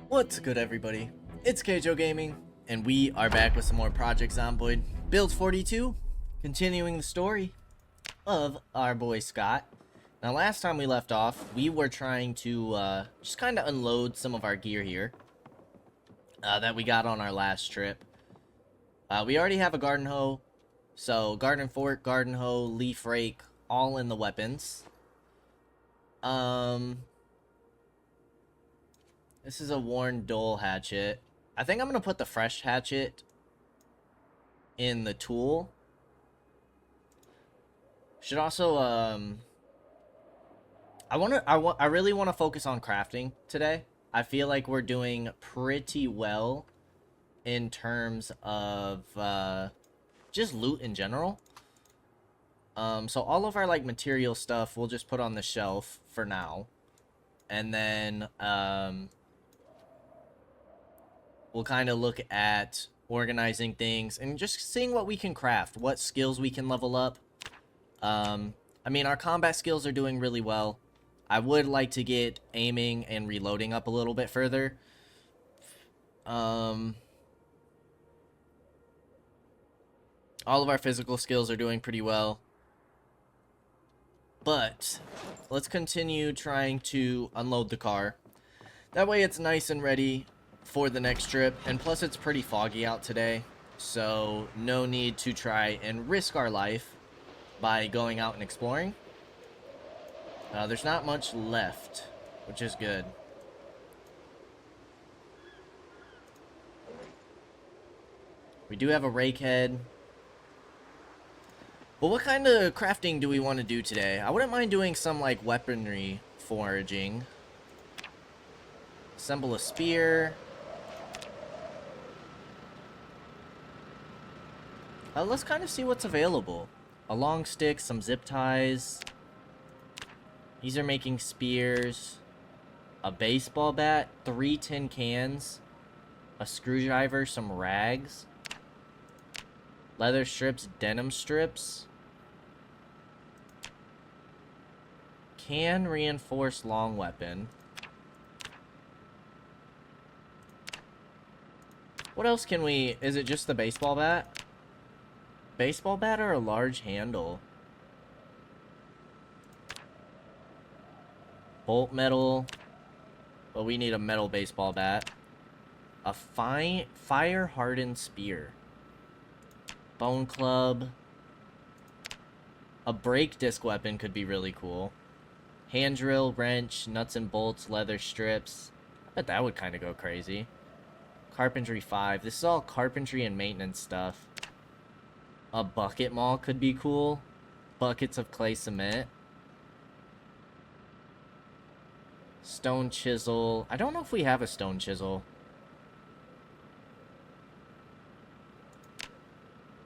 What's good, everybody? It's Kaige-O Gaming, and we are back with some more Project Zomboid Build 42, continuing the story of our boy Scott. Now, last time we left off, we were trying to just kind of unload some of our gear here that we got on our last trip. We already have a garden hoe, so garden fork, garden hoe, leaf rake, all in the weapons. This is a worn dull hatchet. I think I'm gonna put the fresh hatchet in the tool. Should also I really want to focus on crafting today. I feel like we're doing pretty well in terms of just loot in general. So all of our like material stuff we'll just put on the shelf for now, and then we'll kind of look at organizing things and just seeing what we can craft, what skills we can level up. I mean, our combat skills are doing really well. I would like to get aiming and reloading up a little bit further. All of our physical skills are doing pretty well. But let's continue trying to unload the car. That way it's nice and ready for the next trip, and plus it's pretty foggy out today, so no need to try and risk our life by going out and exploring. There's not much left, which is good. We do have a rake head. But what kind of crafting do we want to do today? I wouldn't mind doing some like weaponry foraging. Assemble a spear. Let's kind of see what's available. A long stick, some zip ties. These are making spears. A baseball bat, 3 tin cans. A screwdriver, some rags. Leather strips, denim strips. Can reinforce long weapon. What else can we... Is it just the baseball bat? Baseball bat or a large handle? Bolt metal. Well, we need a metal baseball bat. A fire-hardened spear. Bone club. A brake disc weapon could be really cool. Hand drill, wrench, nuts and bolts, leather strips. I bet that would kind of go crazy. Carpentry 5. This is all carpentry and maintenance stuff. A bucket maul could be cool. Buckets of clay cement. Stone chisel. I don't know if we have a stone chisel.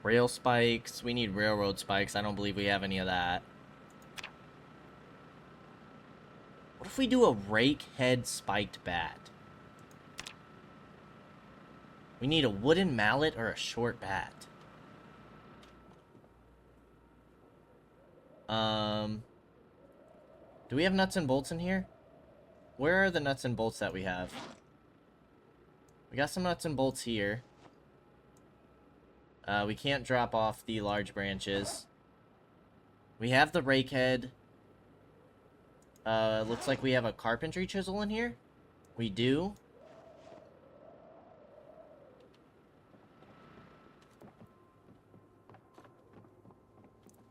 Rail spikes. We need railroad spikes. I don't believe we have any of that. What if we do a rake head spiked bat? We need a wooden mallet or a short bat. Do we have nuts and bolts in here? Where are the nuts and bolts that we have? We got some nuts and bolts here. We can't drop off the large branches. We have the rake head. Looks like we have a carpentry chisel in here. We do.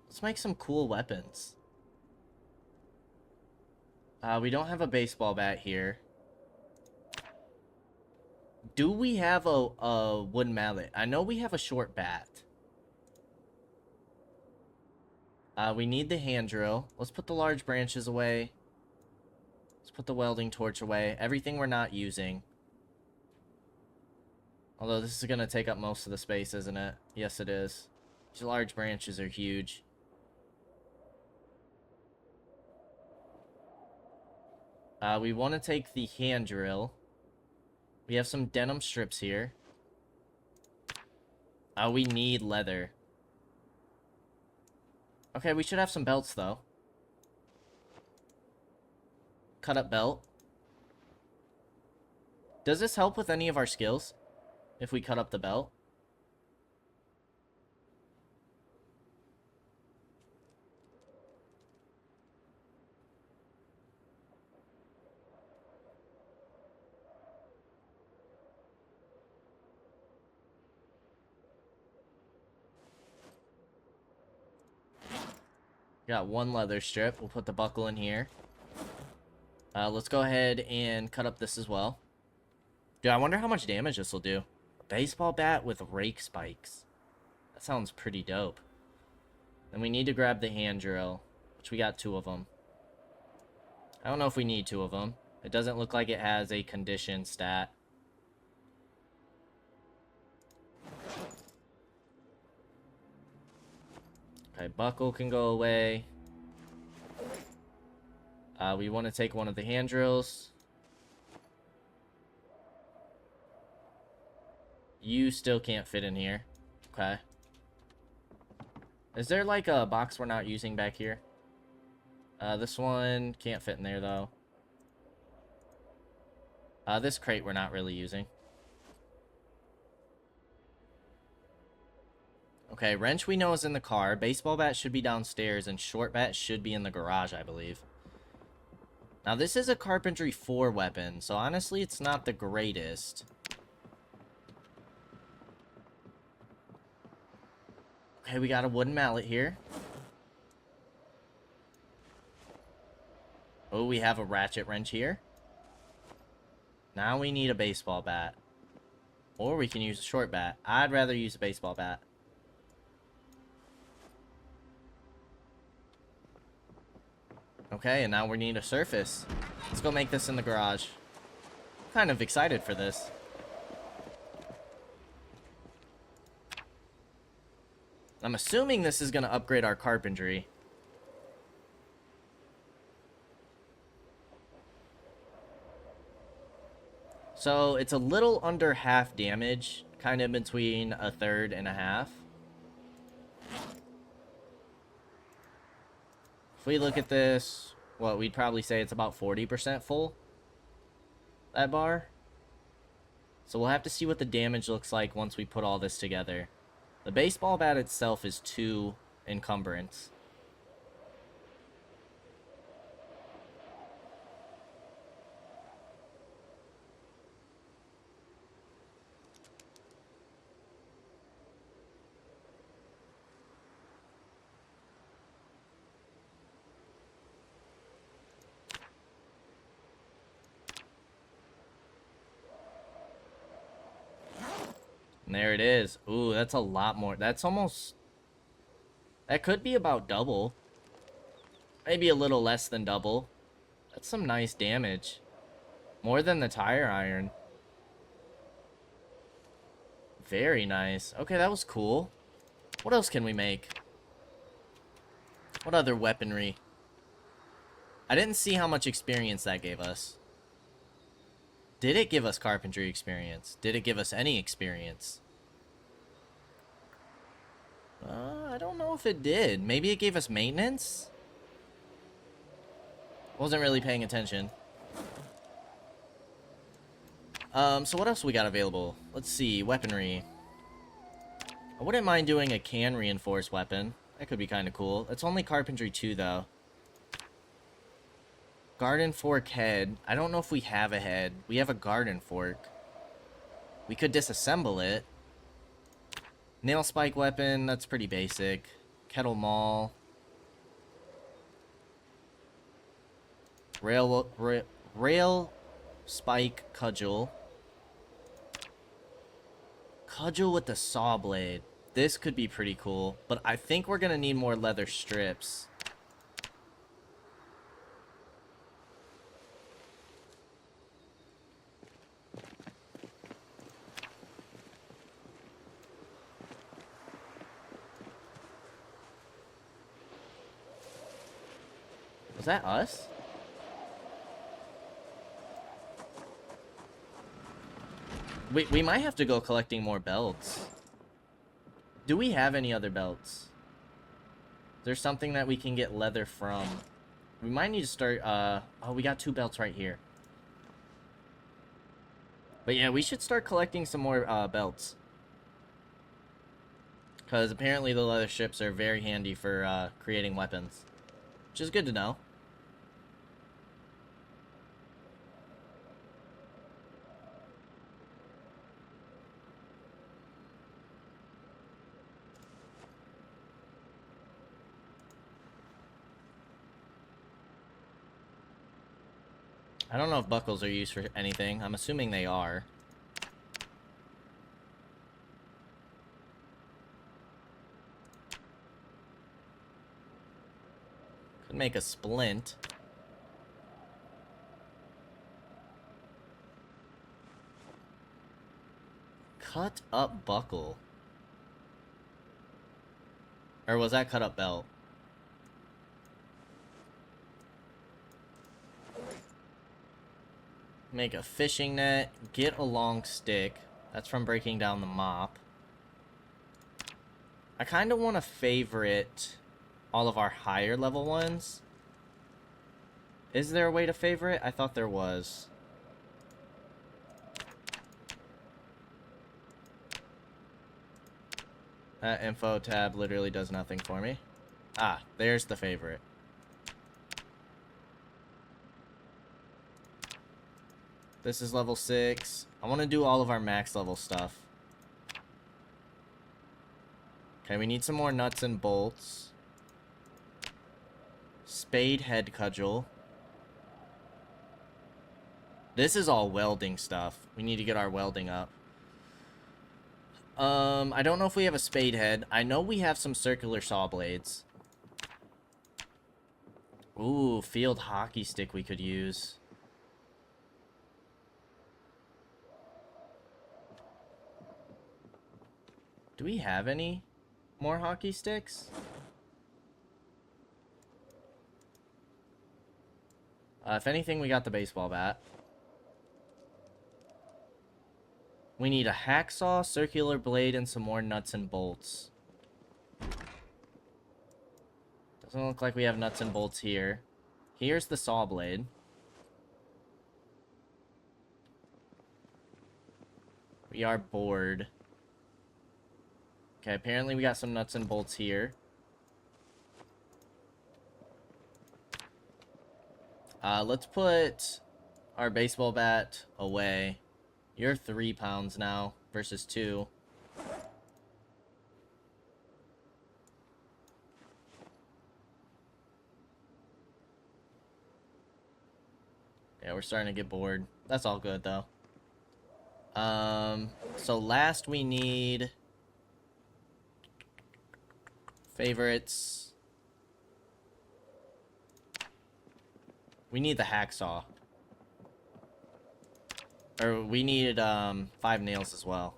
Let's make some cool weapons. We don't have a baseball bat here. Do we have a wooden mallet? I know we have a short bat. We need the hand drill. Let's put the large branches away. Let's put the welding torch away. Everything we're not using. Although this is going to take up most of the space, isn't it? Yes, it is. These large branches are huge. We want to take the hand drill. We have some denim strips here. We need leather. Okay, we should have some belts, though. Cut up belt. Does this help with any of our skills if we cut up the belt? Got one leather strip. We'll put the buckle in here. Let's go ahead and cut up this as well. Dude, I wonder how much damage this will do. A baseball bat with rake spikes. That sounds pretty dope. And we need to grab the hand drill, which we got 2 of them. I don't know if we need 2 of them. It doesn't look like it has a condition stat. Okay, buckle can go away. We want to take one of the hand drills. You still can't fit in here. Okay. Is there like a box we're not using back here? This one can't fit in there though. This crate we're not really using. Okay, wrench we know is in the car. Baseball bat should be downstairs, and short bat should be in the garage, I believe. Now, this is a carpentry 4 weapon, so honestly, it's not the greatest. Okay, we got a wooden mallet here. Oh, we have a ratchet wrench here. Now we need a baseball bat. Or we can use a short bat. I'd rather use a baseball bat. Okay, and now we need a surface. Let's go make this in the garage. I'm kind of excited for this. I'm assuming this is going to upgrade our carpentry. So, it's a little under half damage. Kind of between a third and a half. If we look at this, well, we'd probably say it's about 40% full. That bar. So we'll have to see what the damage looks like once we put all this together. The baseball bat itself is 2 encumbrance. And there it is. Ooh, that's a lot more. That's almost... That could be about double. Maybe a little less than double. That's some nice damage. More than the tire iron. Very nice. Okay, that was cool. What else can we make? What other weaponry? I didn't see how much experience that gave us. Did it give us carpentry experience? Did it give us any experience? I don't know if it did. Maybe it gave us maintenance? Wasn't really paying attention. So what else we got available? Let's see, weaponry. I wouldn't mind doing a can reinforced weapon. That could be kind of cool. It's only carpentry 2, though. Garden fork head. I don't know if we have a head. We have a garden fork. We could disassemble it. Nail spike weapon. That's pretty basic. Kettle maul. Rail spike cudgel. Cudgel with the saw blade. This could be pretty cool. But I think we're going to need more leather strips. Was that us? We might have to go collecting more belts. Do we have any other belts? Is there something that we can get leather from? We might need to start, oh, we got 2 belts right here. But yeah, we should start collecting some more belts. Because apparently the leather strips are very handy for creating weapons. Which is good to know. I don't know if buckles are used for anything. I'm assuming they are. Could make a splint. Cut up buckle. Or was that cut up belt? Make a fishing net. Get a long stick. That's from breaking down the mop. I kind of want to favorite all of our higher level ones. Is there a way to favorite? I thought there was. That info tab literally does nothing for me. Ah, there's the favorite. This is level 6. I want to do all of our max level stuff. Okay, we need some more nuts and bolts. Spade head cudgel. This is all welding stuff. We need to get our welding up. I don't know if we have a spade head. I know we have some circular saw blades. Ooh, field hockey stick we could use. Do we have any more hockey sticks? If anything, we got the baseball bat. We need a hacksaw, circular blade, and some more nuts and bolts. Doesn't look like we have nuts and bolts here. Here's the saw blade. We are bored. Okay, apparently we got some nuts and bolts here. Let's put our baseball bat away. You're 3 pounds now versus 2. Yeah, we're starting to get bored. That's all good, though. So last we need favorites. We need the hacksaw. Or we needed 5 nails as well.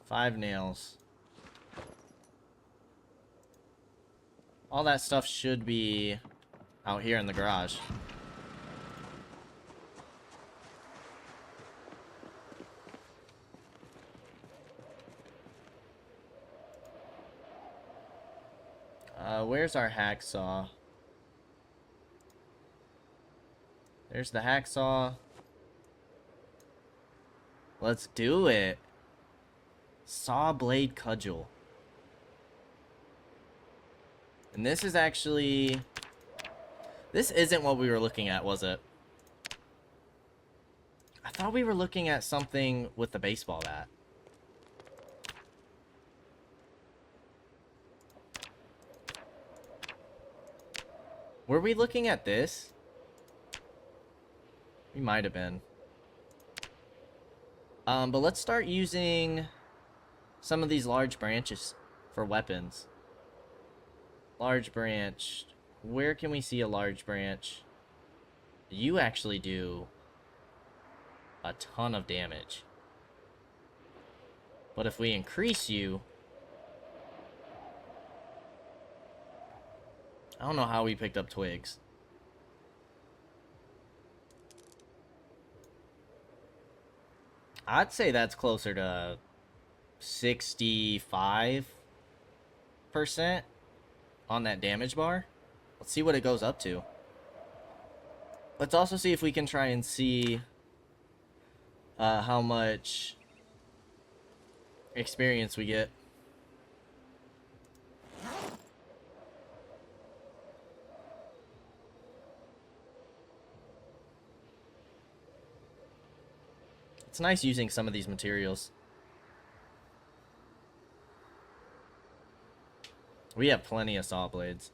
Five nails. All that stuff should be out here in the garage. Where's our hacksaw? There's the hacksaw. Let's do it. Saw blade cudgel. And this is actually... This isn't what we were looking at, was it? I thought we were looking at something with the baseball bat. Were we looking at this? We might have been. But let's start using some of these large branches for weapons. Large branch. Where can we see a large branch? You actually do a ton of damage. But if we increase you... I don't know how we picked up twigs. I'd say that's closer to 65% on that damage bar. Let's see what it goes up to. Let's also see if we can try and see how much experience we get. It's nice using some of these materials. We have plenty of saw blades.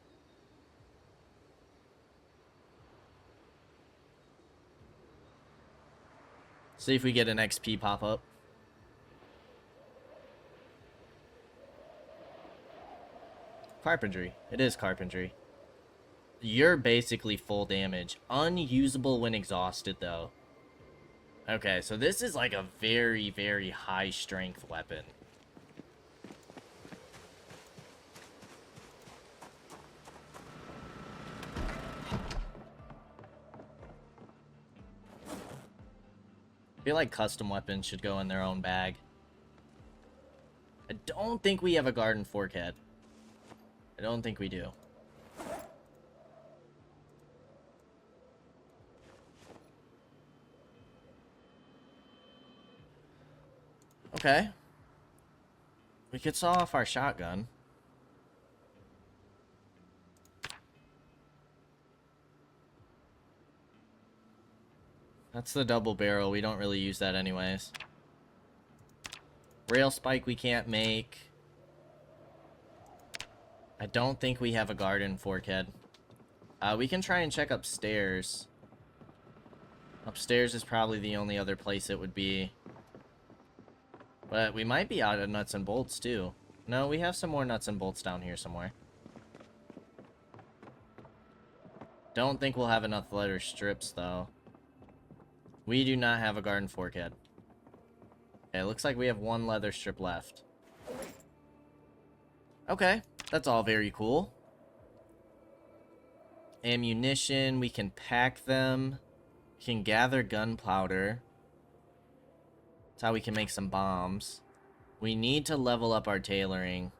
See if we get an XP pop up. Carpentry. It is carpentry. You're basically full damage. Unusable when exhausted, though. Okay, so this is like a very, very high strength weapon. I feel like custom weapons should go in their own bag. I don't think we have a garden fork head. I don't think we do. Okay. We could saw off our shotgun. That's the double barrel. We don't really use that anyways. Rail spike we can't make. I don't think we have a garden fork head. We can try and check upstairs. Upstairs is probably the only other place it would be. But we might be out of nuts and bolts too. No, we have some more nuts and bolts down here somewhere. Don't think we'll have enough leather strips though. We do not have a garden fork head. Okay, it looks like we have one leather strip left. Okay, that's all very cool. Ammunition, we can pack them. We can gather gunpowder. That's how we can make some bombs. We need to level up our tailoring.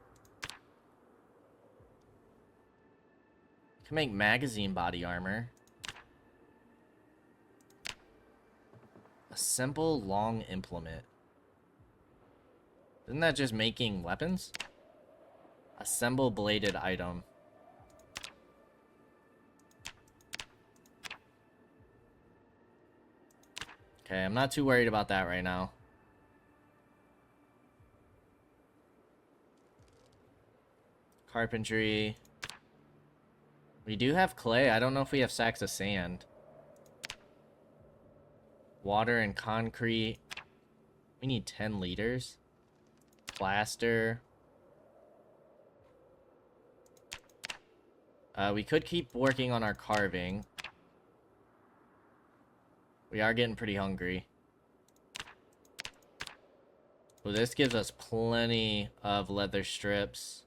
We can make magazine body armor. A simple long implement. Isn't that just making weapons? Assemble bladed item. Okay, I'm not too worried about that right now. Carpentry. We do have clay. I don't know if we have sacks of sand. Water and concrete. We need 10 liters. Plaster. We could keep working on our carving. We are getting pretty hungry. Well, this gives us plenty of leather strips.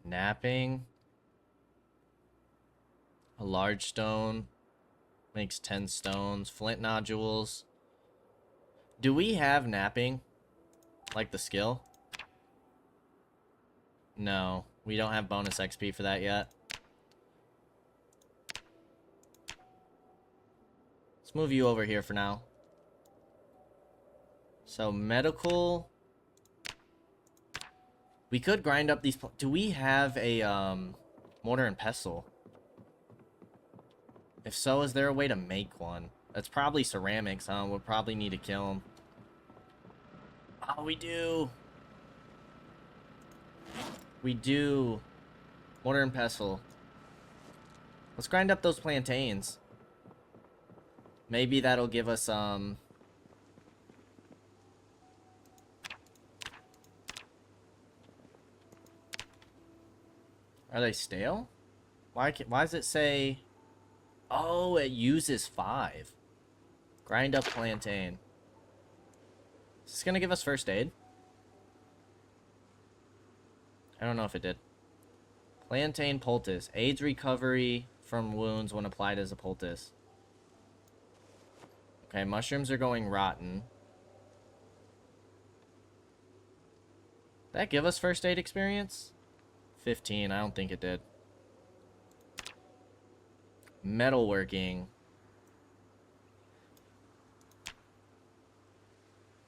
Napping. A large stone makes 10 stones. Flint nodules. Do we have napping? Like the skill? No, we don't have bonus XP for that yet. Let's move you over here for now. So medical. We could grind up these. Do we have a mortar and pestle? If so, is there a way to make one? That's probably ceramics, huh? We'll probably need to kill them. Oh, we do. We do. Mortar and pestle. Let's grind up those plantains. Maybe that'll give us, Are they stale? Why does it say... Oh, it uses 5. Grind up plantain. Is this gonna give us first aid? I don't know if it did. Plantain poultice. Aids recovery from wounds when applied as a poultice. Okay, mushrooms are going rotten. Did that give us first aid experience? 15, I don't think it did. Metalworking.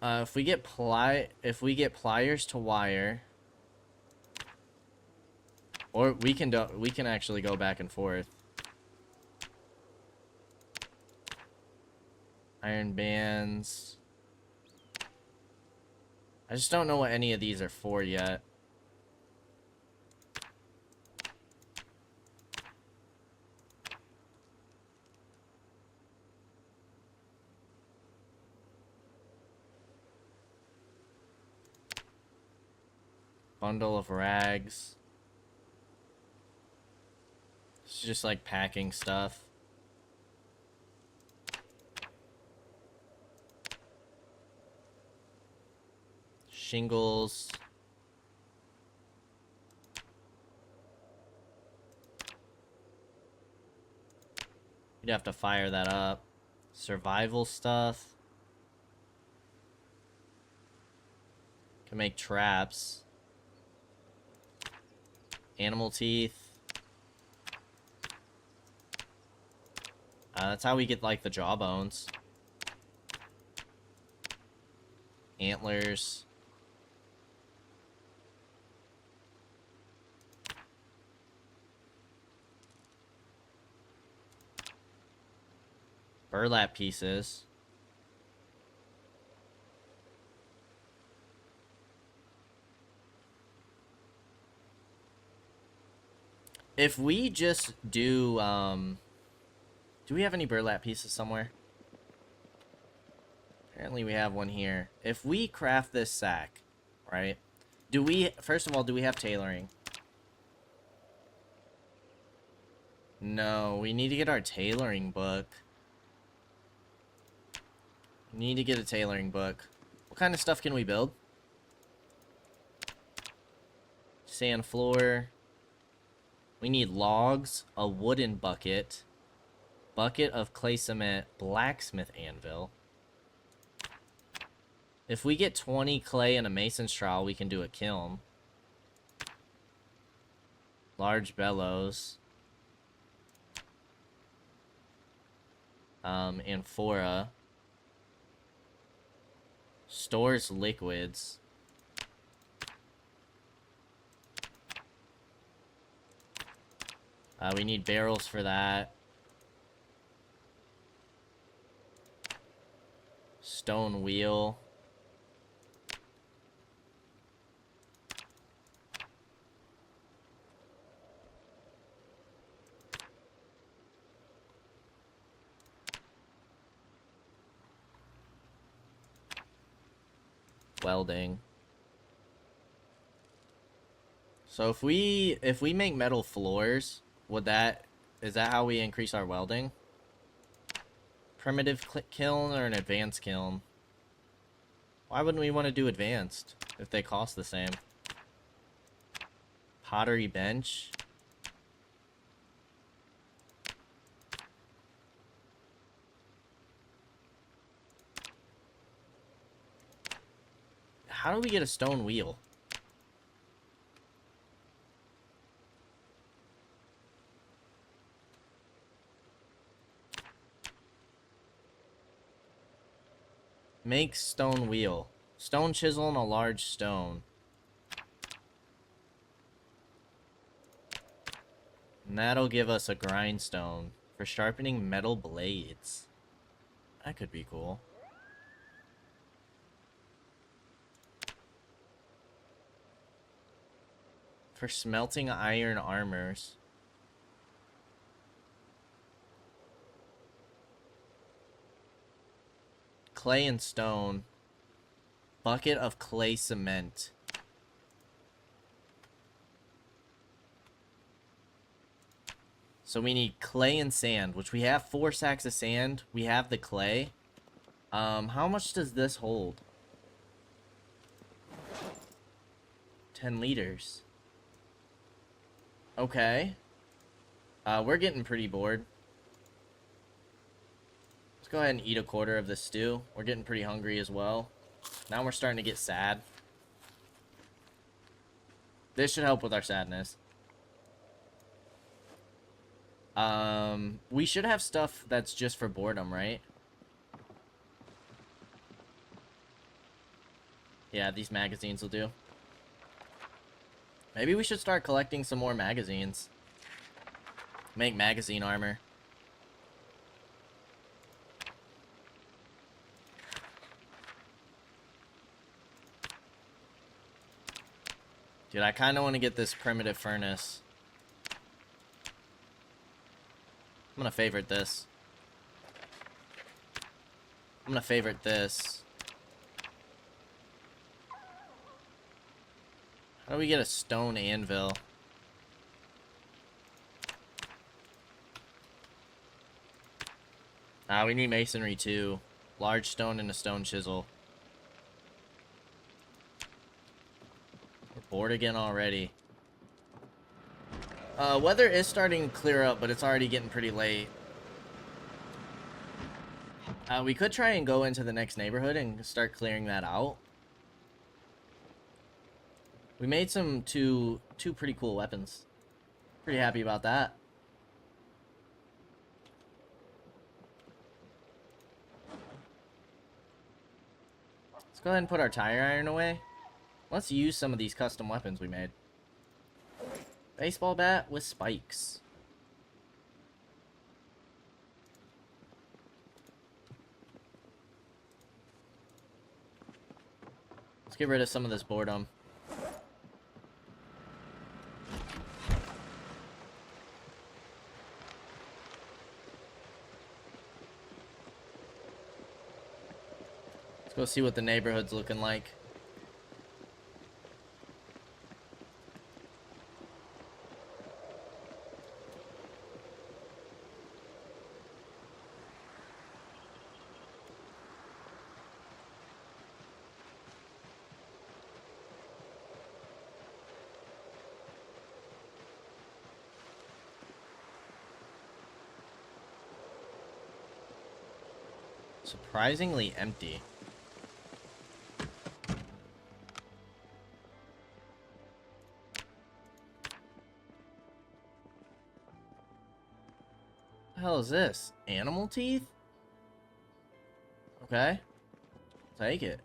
If we get pliers to wire, or we can actually go back and forth. Iron bands. I just don't know what any of these are for yet. Bundle of rags. It's just like packing stuff. Shingles. You'd have to fire that up. Survival stuff. Can make traps. Animal teeth. That's how we get, like, the jawbones. Antlers. Burlap pieces. If we just do we have any burlap pieces somewhere? Apparently we have one here. If we craft this sack, right? First of all, do we have tailoring? No, we need to get our tailoring book. We need to get a tailoring book. What kind of stuff can we build? Sand floor. We need logs, a wooden bucket, bucket of clay cement, blacksmith anvil. If we get 20 clay and a mason's trowel, we can do a kiln. Large bellows. Amphora. Stores liquids. We need barrels for that. Stone wheel. Welding. So if we make metal floors, is that how we increase our welding? Primitive kiln or an advanced kiln? Why wouldn't we want to do advanced if they cost the same? Pottery bench. How do we get a stone wheel? Make stone wheel. Stone chisel and a large stone. And that'll give us a grindstone for sharpening metal blades. That could be cool. For smelting iron armors. Clay and stone. Bucket of clay cement. So we need clay and sand, which we have 4 sacks of sand. We have the clay. How much does this hold? 10 liters. Okay. We're getting pretty bored. Let's go ahead and eat a quarter of this stew. We're getting pretty hungry as well. Now we're starting to get sad. This should help with our sadness. We should have stuff that's just for boredom, right? Yeah, these magazines will do. Maybe we should start collecting some more magazines. Make magazine armor. Dude, I kind of want to get this primitive furnace. I'm gonna favorite this. I'm gonna favorite this. How do we get a stone anvil? We need masonry too. Large stone and a stone chisel. We're bored again already. Weather is starting to clear up, but it's already getting pretty late. We could try and go into the next neighborhood and start clearing that out. We made two pretty cool weapons. Pretty happy about that. Let's go ahead and put our tire iron away. Let's use some of these custom weapons we made. Baseball bat with spikes. Let's get rid of some of this boredom. Let's go see what the neighborhood's looking like. Surprisingly empty. What the hell is this? Animal teeth? Okay. Take it.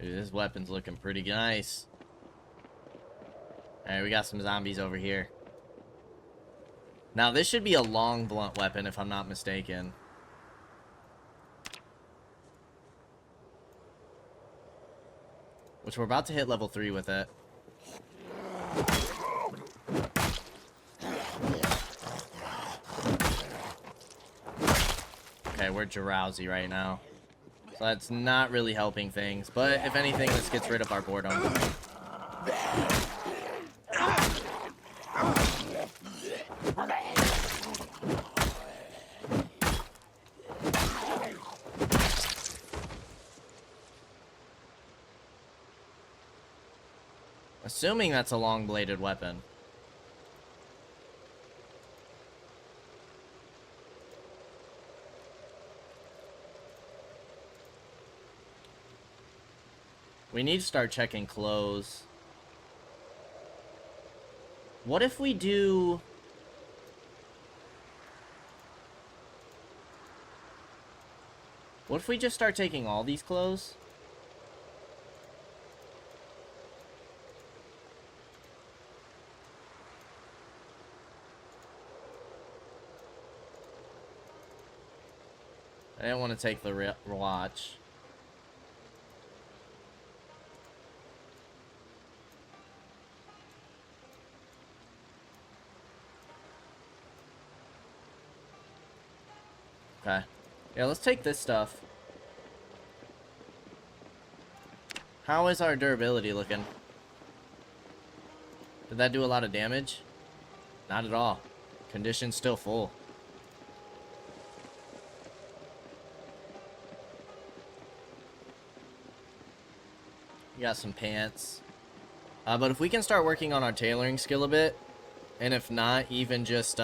Dude, this weapon's looking pretty nice. Alright, we got some zombies over here. Now, this should be a long, blunt weapon, if I'm not mistaken. Which we're about to hit level 3 with it. Okay, we're drowsy right now. So that's not really helping things. But if anything, this gets rid of our boredom. Assuming that's a long-bladed weapon. We need to start checking clothes. What if we do... What if we just start taking all these clothes? I didn't want to take the watch. Okay. Yeah, let's take this stuff. How is our durability looking? Did that do a lot of damage? Not at all. Condition's still full. We got some pants. But if we can start working on our tailoring skill a bit, and if not, even just,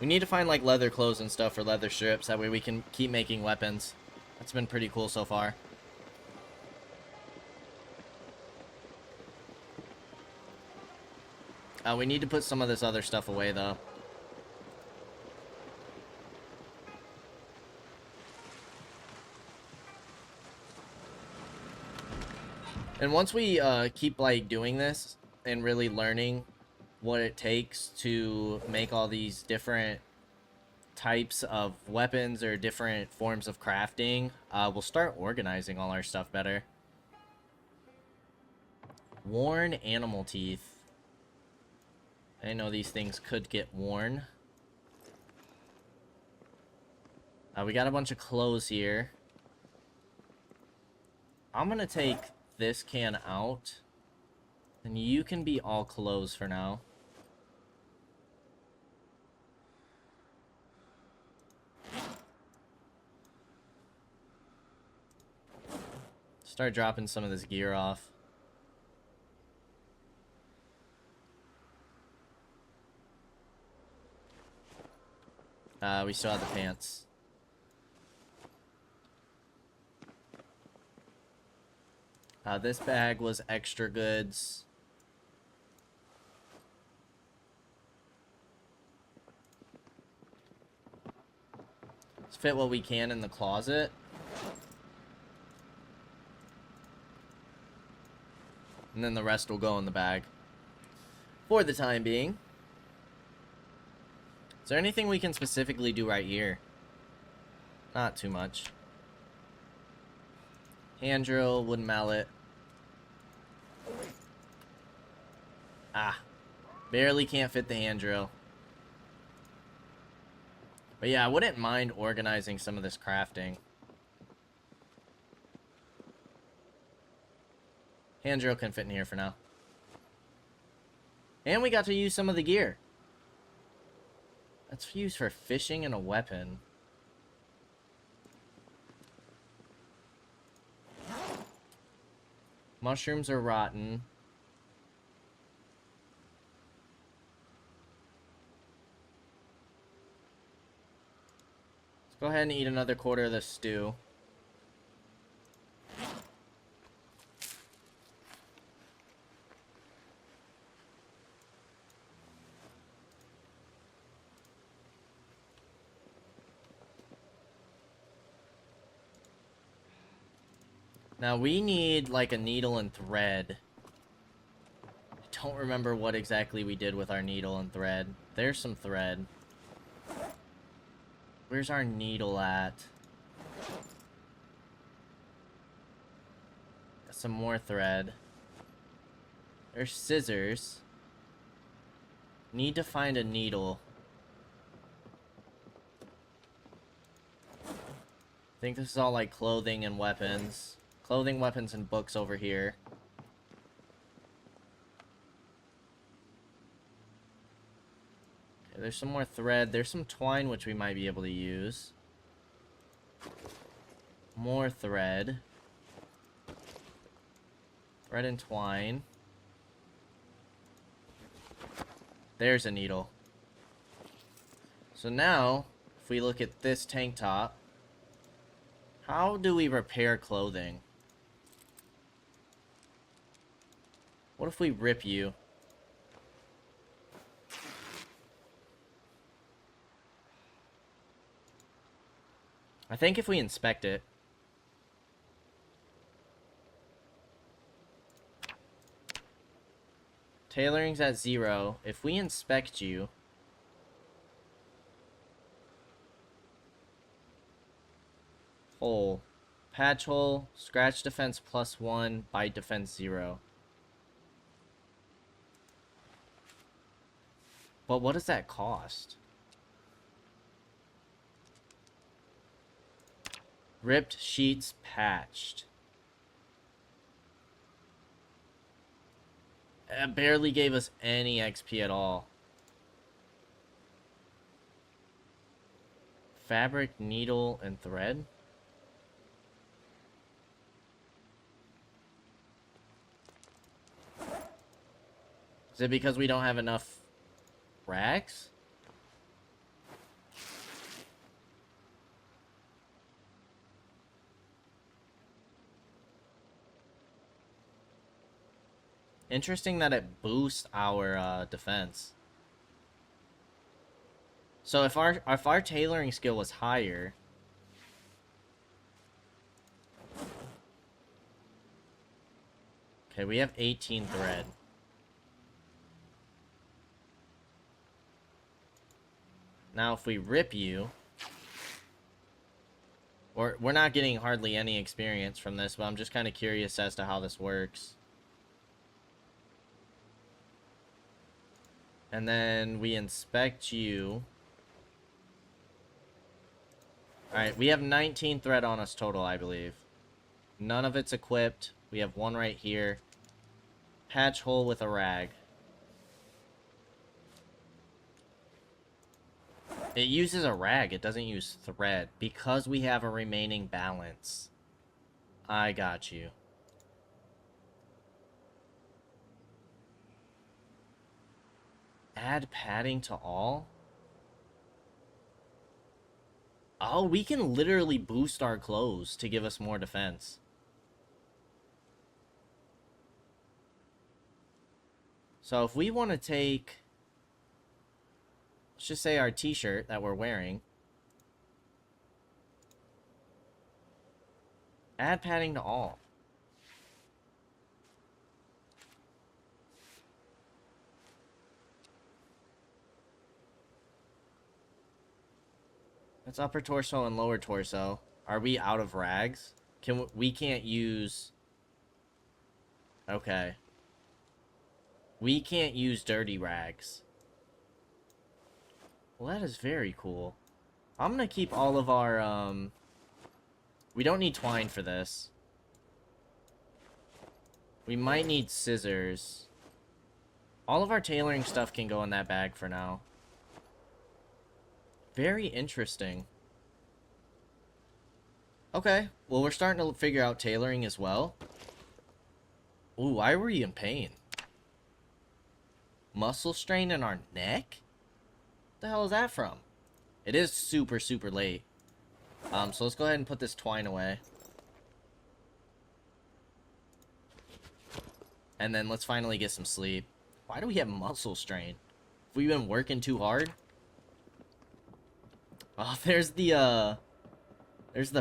we need to find, like, leather clothes and stuff, or leather strips. That way we can keep making weapons. That's been pretty cool so far. We need to put some of this other stuff away, though. And once we keep like doing this and really learning what it takes to make all these different types of weapons or different forms of crafting, we'll start organizing all our stuff better. Worn animal teeth. I know these things could get worn. We got a bunch of clothes here. I'm gonna take this can out, and you can be all clothes for now. Start dropping some of this gear off. We still have the pants. This bag was extra goods. Let's fit what we can in the closet. And then the rest will go in the bag. For the time being. Is there anything we can specifically do right here? Not too much. Hand drill, wooden mallet. Ah. Barely can't fit the hand drill. But yeah, I wouldn't mind organizing some of this crafting. Hand drill can fit in here for now. And we got to use some of the gear. That's used for fishing and a weapon. Mushrooms are rotten. Let's go ahead and eat another quarter of this stew. Now we need like a needle and thread. I don't remember what exactly we did with our needle and thread. There's some thread. Where's our needle at? Got some more thread. There's scissors. Need to find a needle. I think this is all like clothing and weapons. Clothing, weapons, and books over here. Okay, there's some more thread. There's some twine which we might be able to use. More thread. Thread and twine. There's a needle. So now, if we look at this tank top, how do we repair clothing? What if we rip you? I think if we inspect it. Tailoring's at 0. If we inspect you. Hole. Patch hole. Scratch defense +1. Bite defense 0. But what does that cost? Ripped sheets patched. It barely gave us any XP at all. Fabric, needle, and thread? Is it because we don't have enough rags? Interesting that it boosts our defense. So if our tailoring skill was higher, okay, we have 18 thread. Now if we rip you, or we're not getting hardly any experience from this, but I'm just kind of curious as to how this works. And then we inspect you. Alright, we have 19 thread on us total, I believe. None of it's equipped. We have one right here. Patch hole with a rag. It uses a rag, it doesn't use thread. Because we have a remaining balance. I got you. Add padding to all? Oh, we can literally boost our clothes to give us more defense. So if we want to take, let's just say our t-shirt that we're wearing. Add padding to all. That's upper torso and lower torso. Are we out of rags? We can't use... Okay. We can't use dirty rags. Well, that is very cool. I'm gonna keep all of our, we don't need twine for this. We might need scissors. All of our tailoring stuff can go in that bag for now. Very interesting. Okay, well, we're starting to figure out tailoring as well. Ooh, why were you in pain? Muscle strain in our neck? What the hell is that from? It is super, super late. So let's go ahead and put this twine away. And then let's finally get some sleep. Why do we have muscle strain? Have we been working too hard? Oh, there's the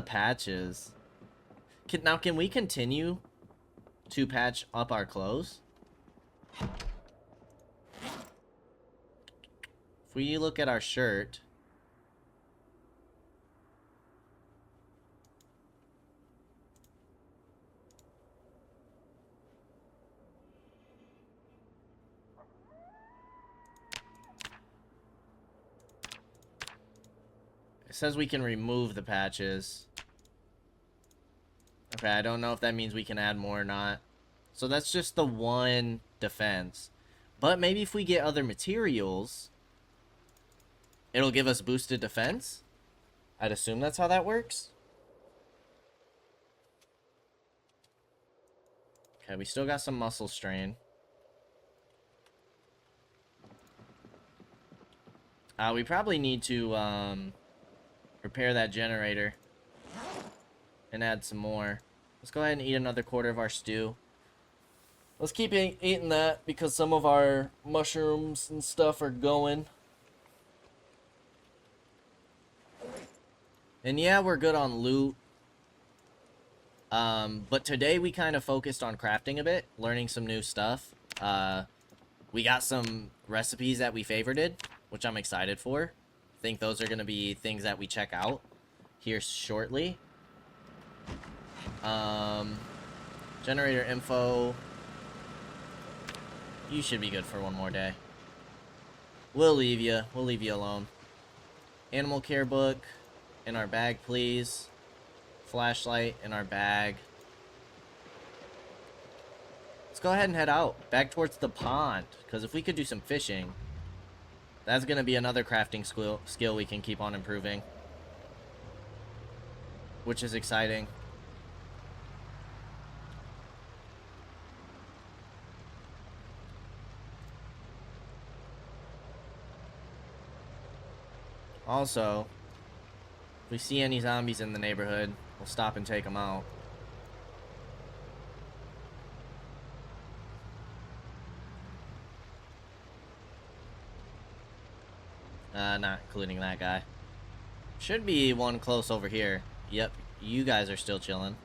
patches. Can we continue to patch up our clothes? If we look at our shirt... It says we can remove the patches. Okay, I don't know if that means we can add more or not. So that's just the one defense. But maybe if we get other materials, it'll give us boosted defense? I'd assume that's how that works. Okay, we still got some muscle strain. We probably need to, repair that generator. And add some more. Let's go ahead and eat another quarter of our stew. Let's keep eating that because some of our mushrooms and stuff are going. And yeah, we're good on loot. But today we kind of focused on crafting a bit, learning some new stuff. We got some recipes that we favorited, which I'm excited for. I think those are going to be things that we check out here shortly. Generator info. You should be good for one more day. We'll leave you. We'll leave you alone. Animal care book in our bag, please. Flashlight in our bag. Let's go ahead and head out. Back towards the pond. Because if we could do some fishing, that's going to be another crafting skill we can keep on improving. Which is exciting. Also, if we see any zombies in the neighborhood, we'll stop and take them out. Not including that guy. Should be one close over here. Yep, you guys are still chilling.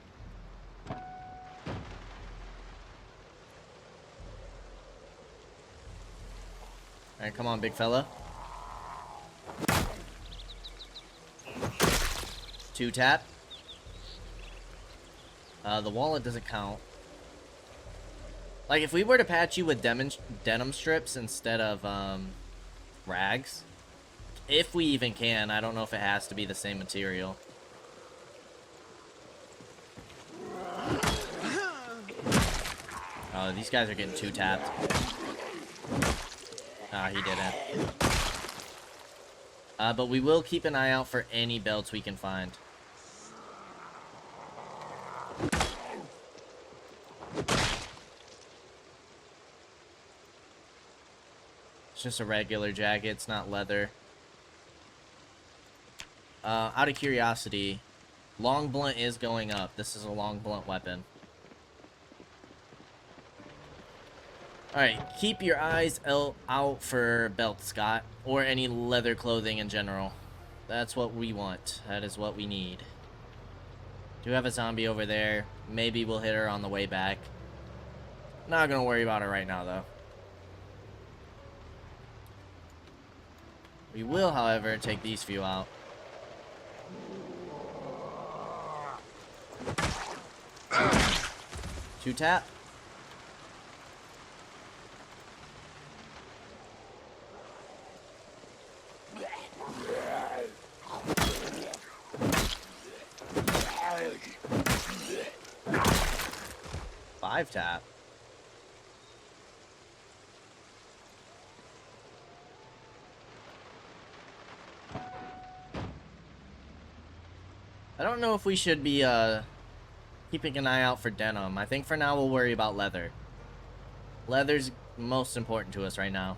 Alright, come on, big fella. 2 tap. The wallet doesn't count. Like, if we were to patch you with denim strips instead of, rags, if we even can, I don't know if it has to be the same material. Oh, these guys are getting 2 tapped. Ah, he didn't. But we will keep an eye out for any belts we can find. It's just a regular jacket, it's not leather. Out of curiosity, long blunt is going up. This is a long blunt weapon. Alright, keep your eyes out for belts, Scott. Or any leather clothing in general. That's what we want. That is what we need. Do have a zombie over there. Maybe we'll hit her on the way back. Not gonna worry about it right now, though. We will, however, take these few out. Two tap. Five tap. I don't know if we should be keeping an eye out for denim. I think for now we'll worry about leather. Leather's most important to us right now.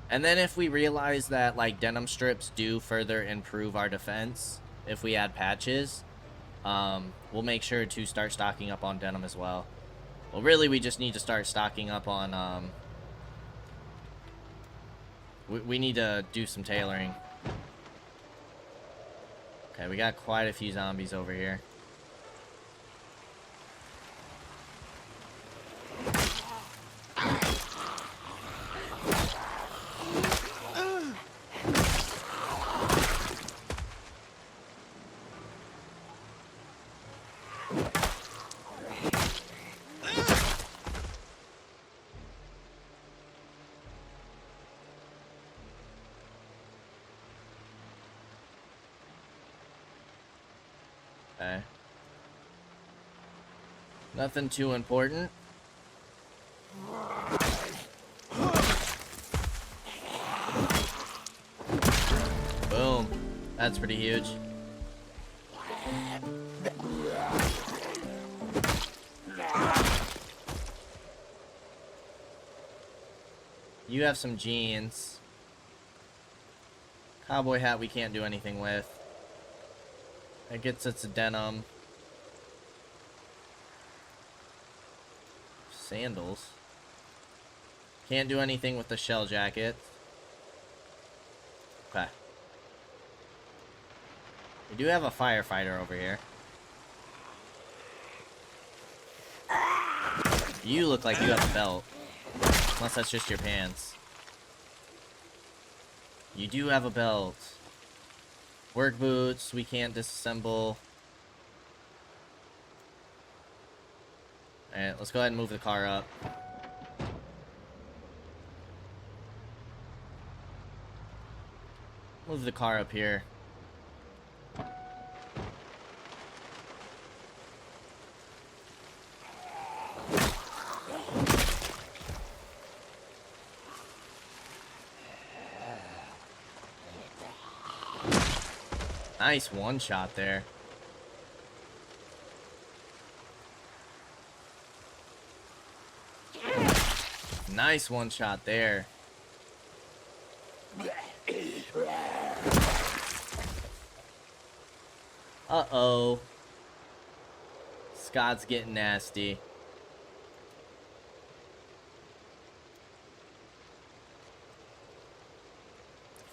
And then if we realize that like denim strips do further improve our defense, if we add patches, we'll make sure to start stocking up on denim as well. Well, really, we just need to start stocking up on, we need to do some tailoring. Okay, we got quite a few zombies over here. Okay. Nothing too important. Boom. That's pretty huge. You have some jeans. Cowboy hat we can't do anything with. That gets us a denim. Sandals. Can't do anything with the shell jacket. Okay. We do have a firefighter over here. You look like you have a belt. Unless that's just your pants. You do have a belt. Work boots, we can't disassemble. Alright, let's go ahead and move the car up. Move the car up here. Nice one shot there. Nice one shot there. Uh-oh. Scott's getting nasty.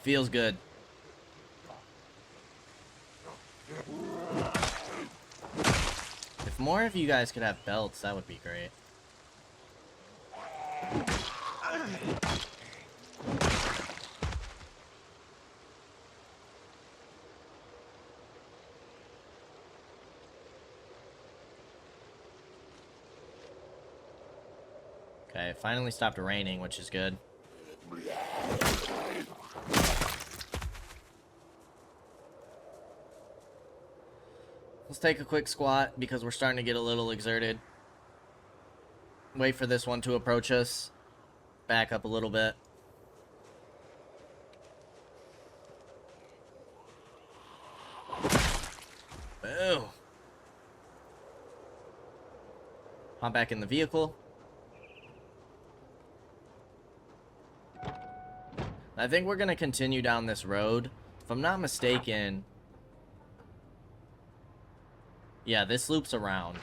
Feels good. If more of you guys could have belts, that would be great. Okay, it finally stopped raining, which is good. Let's take a quick squat because we're starting to get a little exerted. Wait for this one to approach us. Back up a little bit. Boo. Hop back in the vehicle. I think we're gonna continue down this road. If I'm not mistaken... Yeah, this loops around.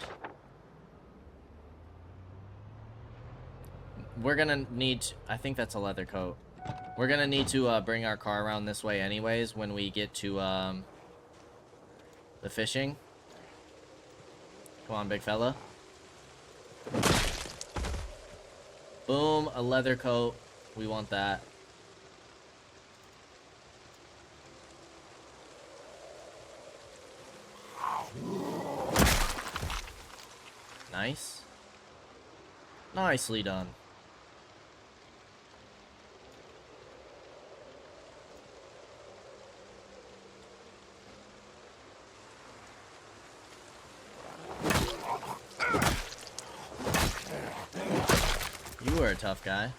We're gonna need to, I think that's a leather coat. We're gonna need to bring our car around this way anyways when we get to the fishing. Come on, big fella. Boom, a leather coat. We want that. Nice. Nicely done. You were a tough guy.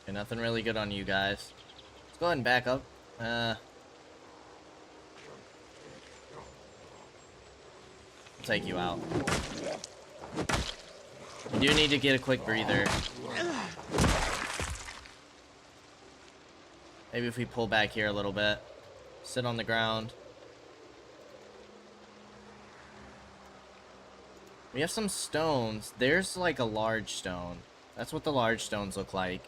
Okay, nothing really good on you guys. Let's go ahead and back up. I'll take you out. You do need to get a quick breather. Maybe if we pull back here a little bit. Sit on the ground. We have some stones. There's like a large stone. That's what the large stones look like.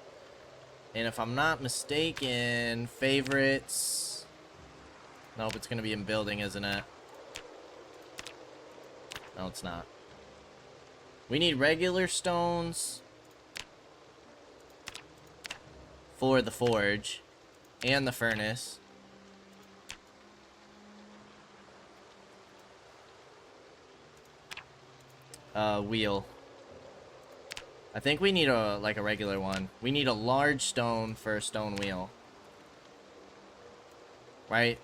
And if I'm not mistaken, favorites... Nope, it's gonna be in building, isn't it? No, it's not. We need regular stones for the forge and the furnace. Wheel. I think we need a regular one. We need a large stone for a stone wheel. Right?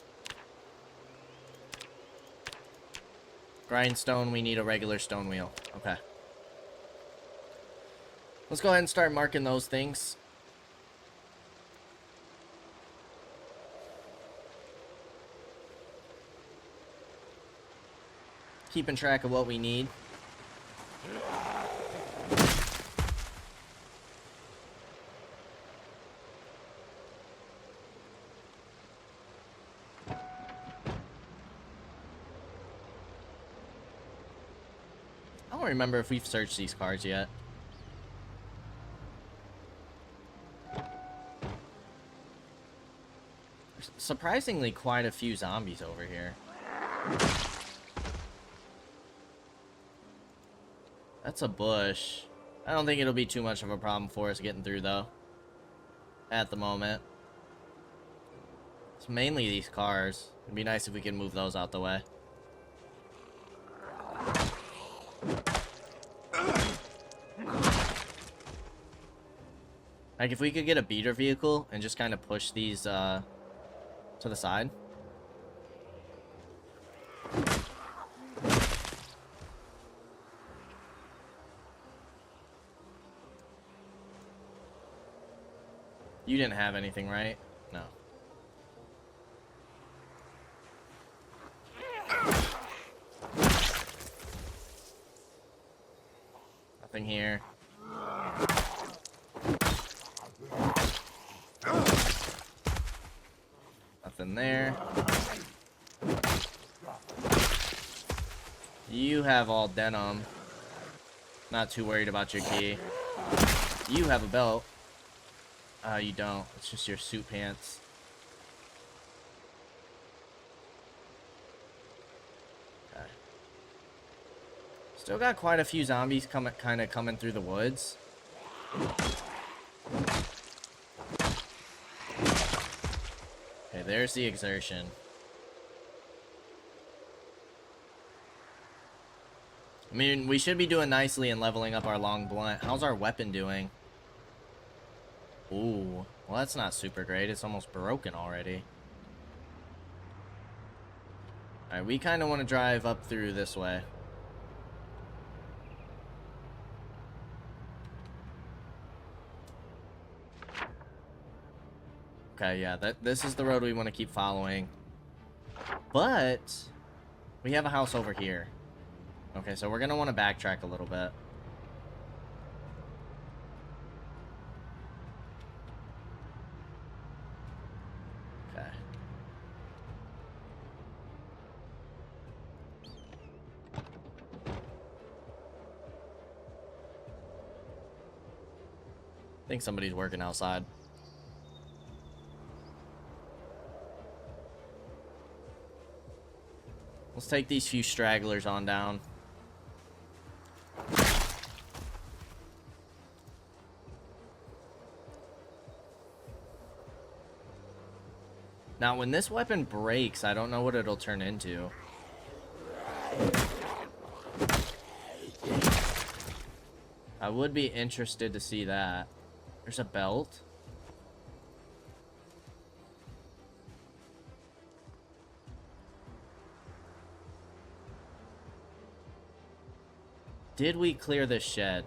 Grindstone, we need a regular stone wheel. Okay. Let's go ahead and start marking those things. Keeping track of what we need. I don't remember if we've searched these cars yet. There's surprisingly quite a few zombies over here. That's a bush. I don't think it'll be too much of a problem for us getting through, though. At the moment. It's mainly these cars. It'd be nice if we could move those out the way. Like, if we could get a beater vehicle and just kind of push these To the side. You didn't have anything, right? No. Nothing here. Nothing there. You have all denim. Not too worried about your key. You have a belt. You don't. It's just your suit pants. Okay. Still got quite a few zombies kind of coming through the woods. Okay, there's the exertion. I mean, we should be doing nicely in leveling up our long blunt. How's our weapon doing? Ooh, well, that's not super great. It's almost broken already. Alright, we kind of want to drive up through this way. Okay, yeah, this is the road we want to keep following. But we have a house over here. Okay, so we're going to want to backtrack a little bit. Okay. I think somebody's working outside. Let's take these few stragglers on down. Now, when this weapon breaks, I don't know what it'll turn into. I would be interested to see that. There's a belt. Did we clear this shed?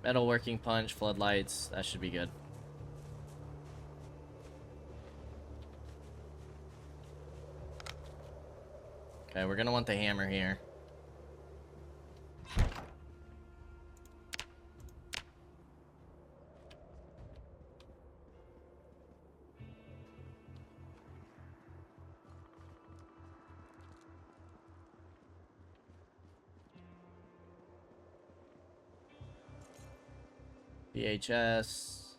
Metalworking punch, floodlights. That should be good. Okay, we're gonna want the hammer here. VHS.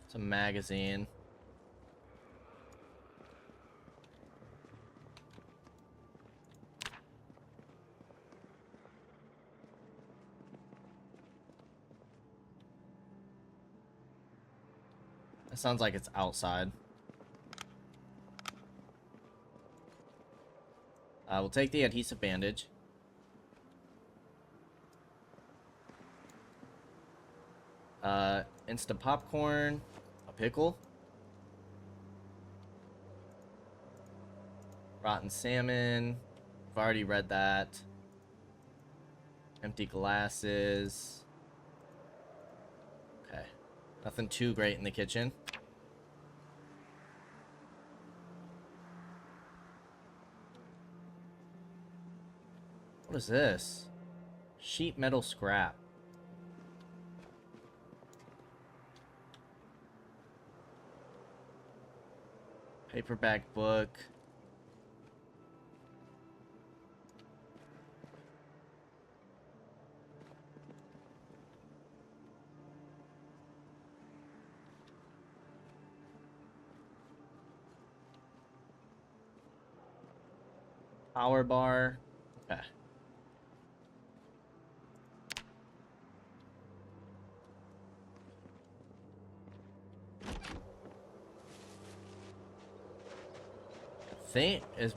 It's a magazine. That sounds like it's outside. We'll take the adhesive bandage. Instant popcorn, a pickle, rotten salmon. I've already read that. Empty glasses. Okay, nothing too great in the kitchen. What is this? Sheet metal scrap. Paperback book. Power bar. Okay.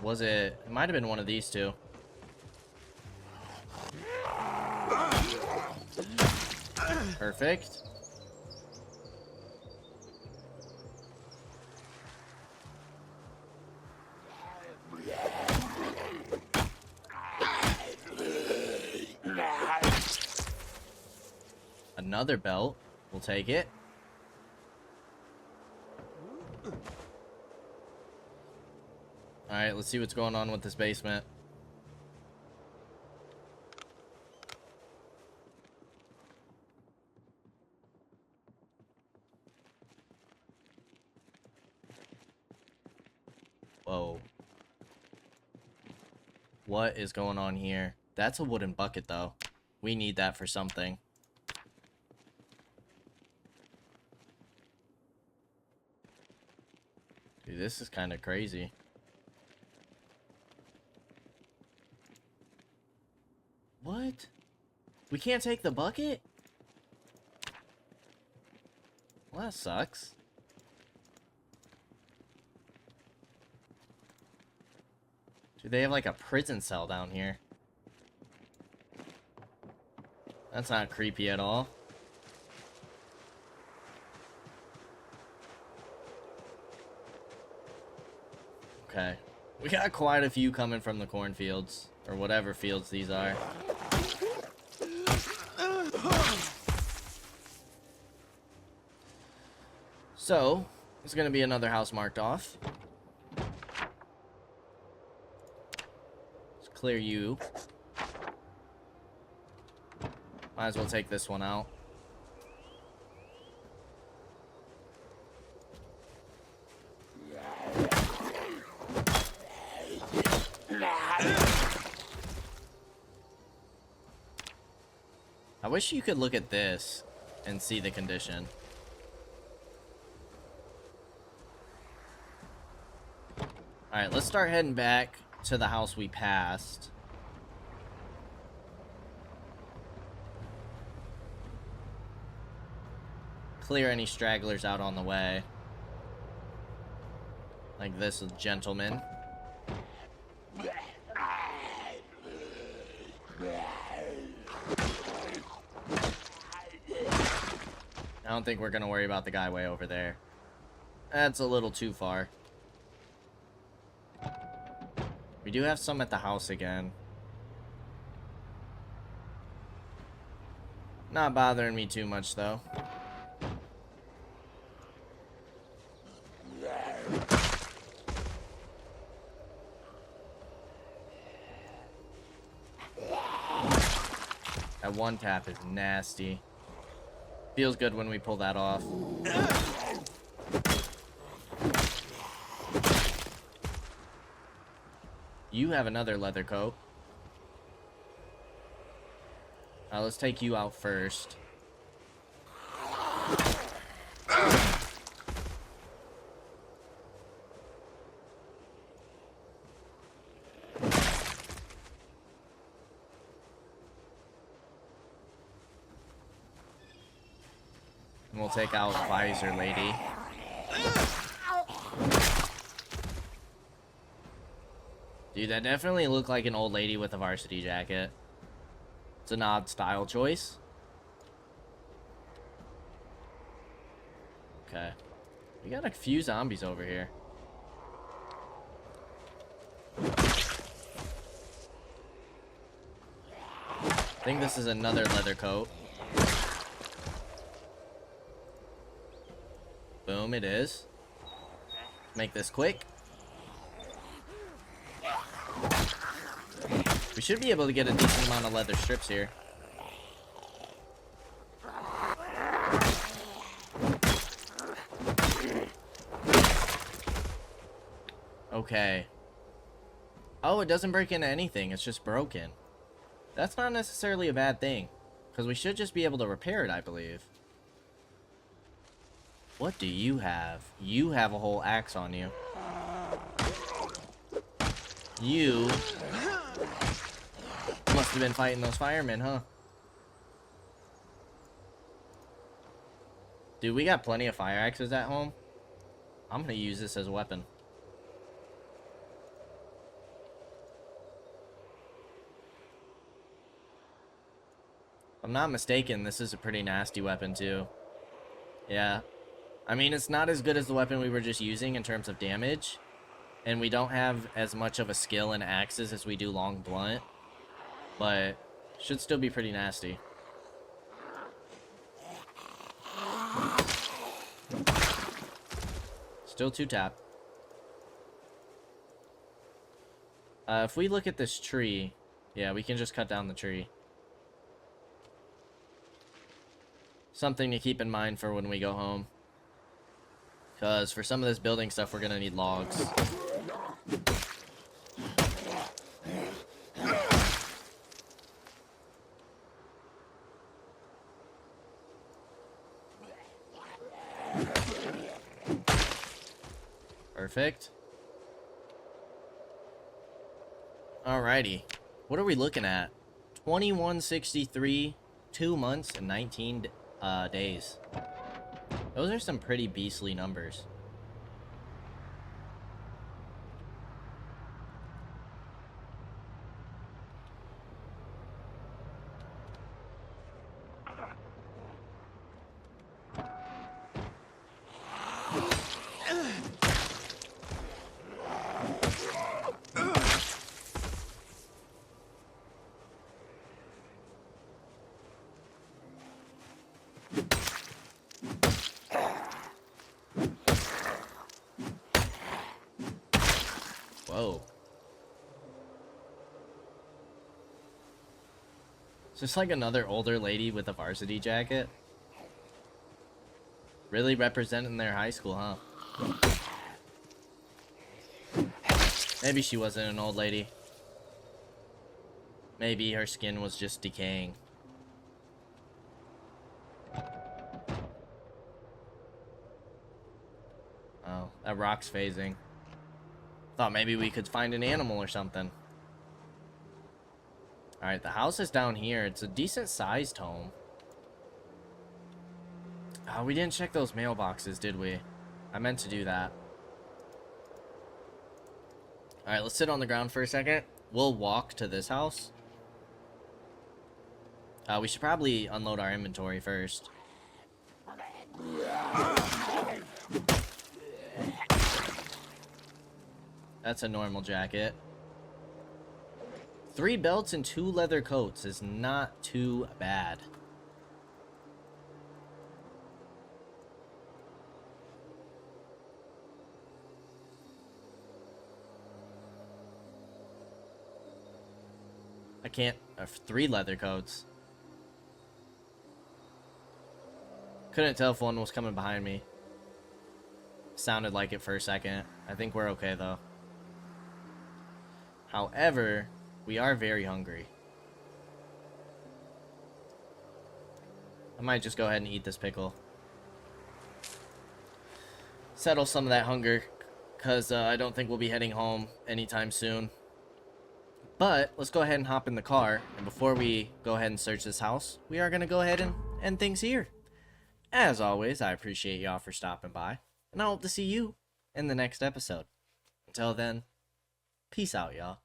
Was it might have been one of these two. Perfect. Another belt. We'll take it. Alright, let's see what's going on with this basement. Whoa. What is going on here? That's a wooden bucket, though. We need that for something. Dude, this is kind of crazy. What? We can't take the bucket? Well, that sucks. Dude, they have like a prison cell down here. That's not creepy at all. Okay. We got quite a few coming from the cornfields. Or whatever fields these are. So, there's gonna be another house marked off. Let's clear you. Might as well take this one out. I wish you could look at this and see the condition. Alright, let's start heading back to the house we passed. Clear any stragglers out on the way. Like this gentleman. I don't think we're gonna worry about the guy way over there. That's a little too far. We do have some at the house again. Not bothering me too much, though. That one tap is nasty. Feels good when we pull that off. You have another leather coat. Let's take you out first. And we'll take out Visor Lady. Dude, that definitely looked like an old lady with a varsity jacket. It's an odd style choice. Okay. We got a few zombies over here. I think this is another leather coat. Boom, it is. Make this quick. We should be able to get a decent amount of leather strips here. Okay. Oh, it doesn't break into anything. It's just broken. That's not necessarily a bad thing, because we should just be able to repair it, I believe. What do you have? You have a whole axe on you. You must have been fighting those firemen, huh? Dude, we got plenty of fire axes at home. I'm gonna use this as a weapon. I'm not mistaken, this is a pretty nasty weapon too. Yeah. I mean, it's not as good as the weapon we were just using in terms of damage. And we don't have as much of a skill in axes as we do long blunt. But should still be pretty nasty. Still 2-tap. If we look at this tree, yeah, we can just cut down the tree. Something to keep in mind for when we go home. Because for some of this building stuff, we're going to need logs. Perfect. Alrighty. What are we looking at? 2163, 2 months, and 19 days. Those are some pretty beastly numbers. Whoa. It's just like another older lady with a varsity jacket. Really representing their high school, huh? Maybe she wasn't an old lady. Maybe her skin was just decaying. Oh, that rock's phasing. Thought maybe we could find an animal or something. Alright, the house is down here. It's a decent sized home. Oh, we didn't check those mailboxes, did we? I meant to do that. Alright, let's sit on the ground for a second. We'll walk to this house. We should probably unload our inventory first. That's a normal jacket. 3 belts and 2 leather coats is not too bad. I can't... 3 leather coats. Couldn't tell if one was coming behind me. Sounded like it for a second. I think we're okay, though. However, we are very hungry. I might just go ahead and eat this pickle. Settle some of that hunger, because I don't think we'll be heading home anytime soon. But let's go ahead and hop in the car, and before we go ahead and search this house, we are going to go ahead and end things here. As always, I appreciate y'all for stopping by, and I hope to see you in the next episode. Until then, peace out, y'all.